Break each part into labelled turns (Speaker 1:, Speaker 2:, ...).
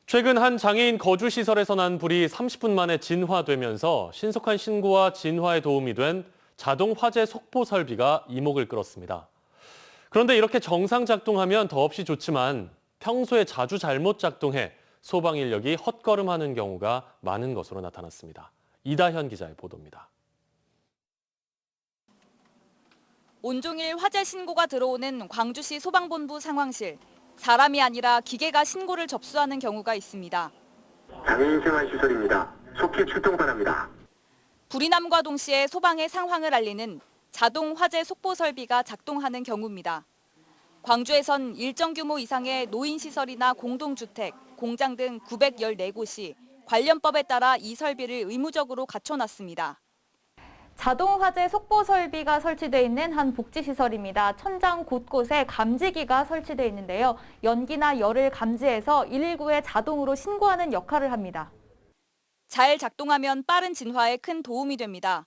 Speaker 1: 최근 한 장애인 거주시설에서 난 불이 30분 만에 진화되면서 신속한 신고와 진화에 도움이 된 자동 화재 속보 설비가 이목을 끌었습니다. 그런데 이렇게 정상 작동하면 더없이 좋지만 평소에 자주 잘못 작동해 소방 인력이 헛걸음하는 경우가 많은 것으로 나타났습니다. 이다현 기자의 보도입니다.
Speaker 2: 온종일 화재 신고가 들어오는 광주시 소방본부 상황실. 사람이 아니라 기계가 신고를 접수하는 경우가 있습니다.
Speaker 3: 장애인 생활시설입니다. 속히 출동 바랍니다.
Speaker 2: 불이 남과 동시에 소방의 상황을 알리는 자동 화재 속보 설비가 작동하는 경우입니다. 광주에선 일정 규모 이상의 노인시설이나 공동주택, 공장 등 914곳이 관련법에 따라 이 설비를 의무적으로 갖춰놨습니다.
Speaker 4: 자동 화재 속보 설비가 설치되어 있는 한 복지시설입니다. 천장 곳곳에 감지기가 설치되어 있는데요. 연기나 열을 감지해서 119에 자동으로 신고하는 역할을 합니다.
Speaker 2: 잘 작동하면 빠른 진화에 큰 도움이 됩니다.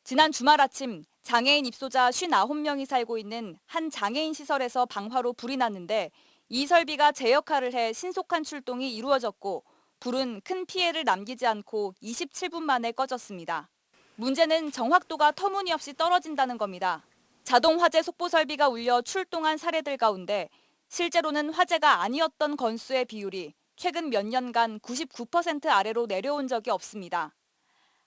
Speaker 2: 지난 주말 아침 장애인 입소자 59명이 살고 있는 한 장애인 시설에서 방화로 불이 났는데 이 설비가 제 역할을 해 신속한 출동이 이루어졌고 불은 큰 피해를 남기지 않고 27분 만에 꺼졌습니다. 문제는 정확도가 터무니없이 떨어진다는 겁니다. 자동 화재 속보 설비가 울려 출동한 사례들 가운데 실제로는 화재가 아니었던 건수의 비율이 최근 몇 년간 99% 아래로 내려온 적이 없습니다.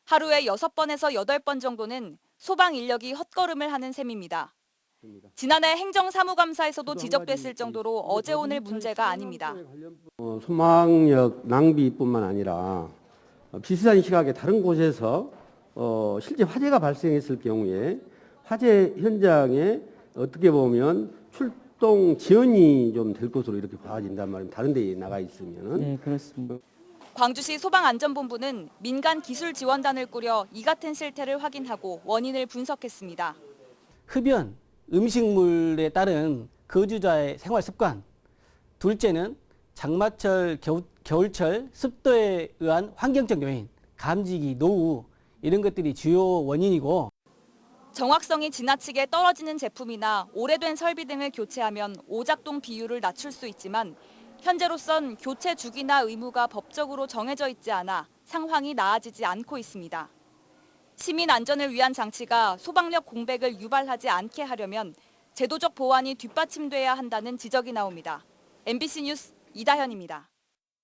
Speaker 2: 하루에 6번에서 8번 정도는 소방 인력이 헛걸음을 하는 셈입니다. 지난해 행정사무감사에서도 지적됐을 정도로 어제 오늘 문제가 아닙니다.
Speaker 5: 소방력 낭비뿐만 아니라 비슷한 시각에 다른 곳에서 실제 화재가 발생했을 경우에 화재 현장에 어떻게 보면 출동 지연이 좀 될 것으로 이렇게 봐진단 말입니다. 다른 데에 나가 있으면은.
Speaker 6: 네, 그렇습니다.
Speaker 2: 광주시 소방안전본부는 민간 기술 지원단을 꾸려 이 같은 실태를 확인하고 원인을 분석했습니다.
Speaker 6: 흡연, 음식물에 따른 거주자의 생활 습관, 둘째는 장마철, 겨울철 습도에 의한 환경적 요인, 감지기, 노후 이런 것들이 주요 원인이고
Speaker 2: 정확성이 지나치게 떨어지는 제품이나 오래된 설비 등을 교체하면 오작동 비율을 낮출 수 있지만 현재로선 교체 주기나 의무가 법적으로 정해져 있지 않아 상황이 나아지지 않고 있습니다. 시민 안전을 위한 장치가 소방력 공백을 유발하지 않게 하려면 제도적 보완이 뒷받침돼야 한다는 지적이 나옵니다. MBC 뉴스 이다현입니다.